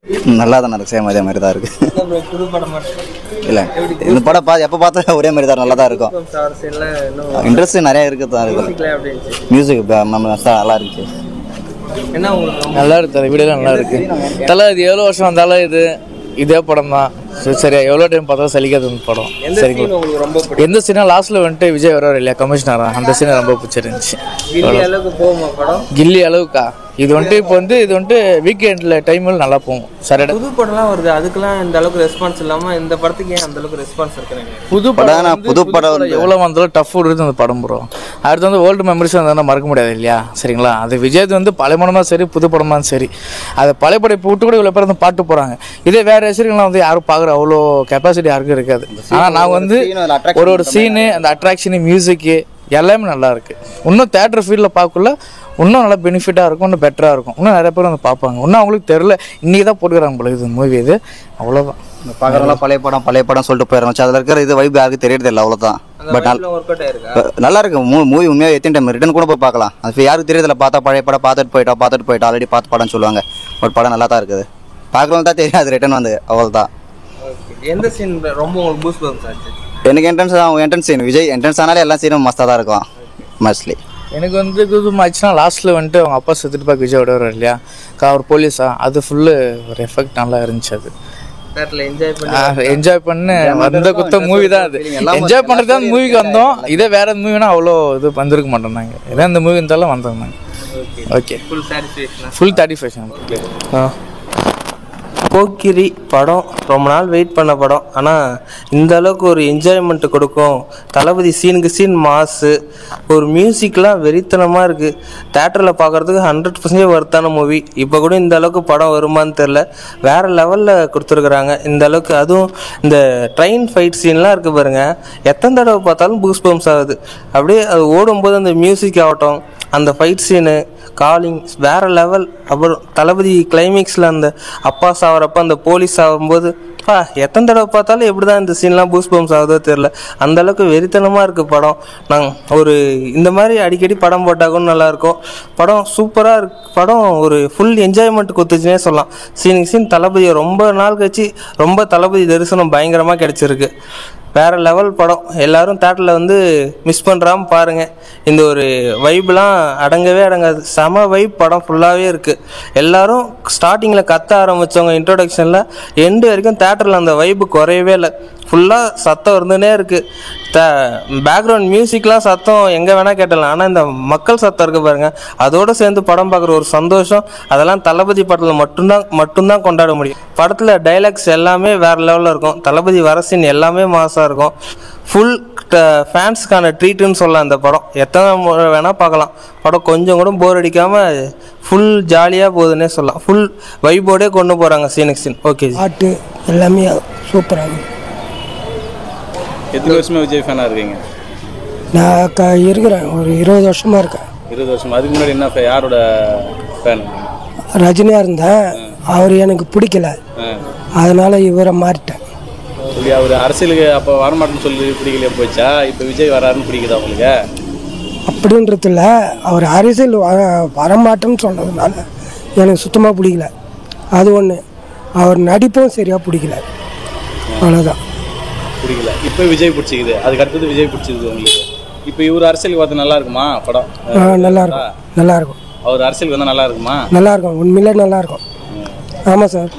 நல்லா தான் இருக்கு, சேம் அதே மாதிரி தான் இருக்கு. புது படம் இல்லை இந்த படம் எப்போ பார்த்தா ஒரே மாதிரி தான் நல்லா தான் இருக்கும். இன்ட்ரெஸ்ட் நிறைய இருக்கு தான் இருக்கு. மியூசிக் நல்லா இருந்துச்சு. என்ன உங்களுக்கு நல்லா இருக்கு, வீடியோலாம் நல்லா இருக்கு. தலை இது எவ்வளோ வருஷம் வந்தாலும் இதே படம் தான். சரியா எவ்வளோ டைம் பார்த்தாலும் சலிக்காது இந்த படம். சரிங்களா, எந்த சீனா லாஸ்ட்ல வந்துட்டு விஜய் வர்றாரு இல்லையா கமிஷனரா, அந்த சீனை ரொம்ப பிடிச்சிருந்துச்சு. கில்லி அளவுக்கா இது வந்துட்டு இப்போ இது வந்துட்டு வீக்கெண்டில் டைமில் நல்லா போகும். சரி, புது படம்லாம் வருது, அதுக்கெல்லாம் இந்த அளவுக்கு ரெஸ்பான்ஸ் இல்லாமல் இந்த படத்துக்கு ஏன் அந்த அளவுக்கு ரெஸ்பான்ஸ் இருக்கிறாங்க? புது படம் எவ்வளோ வந்தாலும் டஃப் விடுறது அந்த படம் ப்ரோ. அடுத்து ஓல்டு மெமரிஸ் வந்தால் மறக்க முடியாது இல்லையா. சரிங்களா, அது விஜய் பழைய படம் தான் சரி, புது படம் தான் சரி. அதை பழைய படம் விட்டு கூட இவ்வளோ பேர் பாட்டு போகிறாங்க. இதே வேறு ரசிகர்கள்லாம் யாரும் பார்க்குற அவ்வளோ கெப்பாசிட்டி யாருக்கும் இருக்காது. ஆனால் நான் ஒரு சீனு, அந்த அட்ராக்ஷனு, மியூசிக்கு எல்லாமே நல்லா இருக்கு. இன்னும் தேட்டர் ஃபீல்டில் பார்க்கல இன்னும் நல்லா பெனிஃபிட்டாக இருக்கும், இன்னும் பெட்டராக இருக்கும். இன்னும் நிறைய பேர் பார்ப்பாங்க. இன்னும் அவங்களுக்கு தெரில, இன்றைக்கி தான் போட்டுக்கிறாங்க போல இது மூவி. இது அவ்வளோதான். பார்க்குறவங்களாம் பழைய படம் சொல்லிட்டு போயிடணும். அதில் இருக்கிற இது வைப் யாருக்கு தெரியறது இல்லை, அவ்வளோதான். பட் நல்லா இருக்கு மூவி. உண்மையாக எத்தனை டைம் ரிட்டன் கூட போய் பார்க்கலாம். அது யாருக்கு தெரியறதில்ல. பார்த்தா பழைய படம் பார்த்துட்டு போயிட்டோம் ஆல்ரெடி பார்த்து படம்னு சொல்லுவாங்க. பட் படம் நல்லா தான் இருக்குது. பார்க்குறவங்க தான் தெரியும் அது ரிட்டன் அவ்வளோதான். எந்த சீன் ரொம்ப உங்களுக்கு பூஸ்ட் பம்ப்ஸ் ஆச்சு? எனக்கு என்ட்ரன்ஸ் சீன், விஜய் என்ட்ரன்ஸ் ஆனாலே எல்லா சீனும் மஸ்தாக தான் இருக்கும். மோஸ்ட்லி எனக்கு குதூம் ஆச்சுன்னா லாஸ்ட்டில் அவங்க அப்பா செத்துட்டு பார்க்க விஜய் விடுவார் இல்லையா, அவர் போலீஸா, அது ஃபுல்லு ஒரு எஃபெக்ட் நல்லா இருந்துச்சு. அது என்ஜாய் பண்ணு வந்த குத்த மூவி தான். அது என்ஜாய் பண்ணுறது தான் மூவிக்கு வந்தோம். இதே வேற மூவினா அவ்வளோ இது வந்திருக்க மாட்டோம் நாங்கள். இதே இந்த மூவி இருந்தாலும் வந்தோம் நாங்கள். Okay, full satisfaction. போக்கிரி படம் ரொம்ப நாள் வெயிட் பண்ண படம். ஆனால் இந்த அளவுக்கு ஒரு என்ஜாய்மெண்ட்டு கொடுக்கும். தளபதி சீனுக்கு சீன் மாசு, ஒரு மியூசிக்லாம் வெறித்தனமாக இருக்குது. தேட்டரில் பார்க்குறதுக்கு 100% ஒர்த்தான மூவி. இப்போ கூட இந்த அளவுக்கு படம் வருமானு தெரில, வேறு லெவலில் கொடுத்துருக்குறாங்க இந்த அளவுக்கு. அதுவும் இந்த ட்ரெயின் ஃபைட் சீன்லாம் இருக்குது பாருங்கள், எத்தனை தடவை பார்த்தாலும் பூஸ் பம்ப்ஸ் ஆகுது. அப்படியே அது ஓடும்போது அந்த மியூசிக் ஆகட்டும், அந்த ஃபைட் சீனு, காலிங் வேறு லெவல். அப்புறம் தளபதி கிளைமேக்ஸில் அந்த அப்பா சாவறப்ப அந்த போலீஸ் ஆகும்போது எத்தனை தடவை பார்த்தாலும் எப்படி தான் இந்த சீன்லாம் பூஸ் பம்ப்ஸ் ஆகுதோ தெரில, அந்தளவுக்கு வெறித்தனமாக இருக்குது படம். நாங்கள் இந்த மாதிரி அடிக்கடி படம் போட்டால் கூட நல்லாயிருக்கும். படம் சூப்பராக இருக்கு. படம் ஒரு ஃபுல் என்ஜாய்மெண்ட் கொடுத்துச்சுன்னே சொல்லலாம். சீனுக்கு சீன் தளபதியை ரொம்ப நாள் கழிச்சு ரொம்ப தளபதி தரிசனம் பயங்கரமாக கிடச்சிருக்கு. வேறு லெவல் படம். எல்லோரும் தேட்டரில் மிஸ் பண்ணுறாமல் பாருங்கள். இந்த ஒரு வைப்லாம் அடங்கவே அடங்காது. செம வைப் படம் ஃபுல்லாகவே இருக்குது. எல்லோரும் ஸ்டார்டிங்கில் கத்த ஆரம்பித்தவங்க இன்ட்ரோடக்ஷனில் எண்டு வரைக்கும் தேட்டரில் அந்த வைப்பு குறையவே இல்லை. ஃபுல்லாக சத்தம் இருந்துகிட்டே இருக்குது. பேக்ரவுண்ட் மியூசிக்லாம் சத்தம் எங்கே வேணால் கேட்டலாம். ஆனால் இந்த மக்கள் சத்தம் இருக்குது பாருங்கள், அதோடு சேர்ந்து படம் பார்க்குற ஒரு சந்தோஷம், அதெல்லாம் தளபதி படத்தில் மட்டும்தான் கொண்டாட முடியும். படத்தில் டைலாக்ஸ் எல்லாமே வேறு லெவலில் இருக்கும். தளபதி வர சீன் எல்லாமே மாசாக இருக்கும். ஃபுல் ஃபேன்ஸுக்கான ட்ரீட்டுன்னு சொல்லலாம். இந்த படம் எத்தனை முறை வேணால் பார்க்கலாம். படம் கொஞ்சம் கூட போர் அடிக்காமல் ஃபுல் ஜாலியாக போகுதுன்னே சொல்லலாம். ஃபுல் வைபோடே கொண்டு போகிறாங்க சீனுக்கு சீன். ஓகே, பாட்டு எல்லாமே சூப்பராக. எத்தனை வருஷமா விஜய் ஃபேனாக இருக்கீங்க? நான் இருக்கிறேன், ஒரு 20 வருஷமாக இருக்கேன். 20 வருஷமா? அதுக்கு முன்னாடி என்ன யாரோட ஃபேன்? ரஜினியாக இருந்தேன். அவர் எனக்கு பிடிக்கல, அதனால் இவரை மாறிட்டேன். அவர் அரசியலுக்கு அப்போ வரமாட்டேன்னு சொல்லி பிடிக்கலையே போச்சா? இப்போ விஜய் வராருன்னு பிடிக்குதா உங்களுக்கு? அப்படின்றதில்ல, அவர் அரசியல் வரமாட்டேன்னு சொன்னதுனால எனக்கு சுத்தமாக பிடிக்கல. அது ஒன்று. அவர் நடிப்பும் சரியாக பிடிக்கல, அவ்வளோதான். பிடிக்கல. இப்போ விஜய் பிடிச்சிக்குது, அதுக்கு அடுத்தது விஜய் பிடிச்சிக்குது உங்களுக்கு. இப்போ இவர் அரசியலுக்கு பார்த்து நல்லா இருக்குமா படம்? நல்லா இருக்கும், நல்லா இருக்கும். அவர் அரசியலுக்கு வந்தால் நல்லா இருக்குமா? நல்லா இருக்கும், உண்மையிலே நல்லா இருக்கும். ஆமாம் சார்.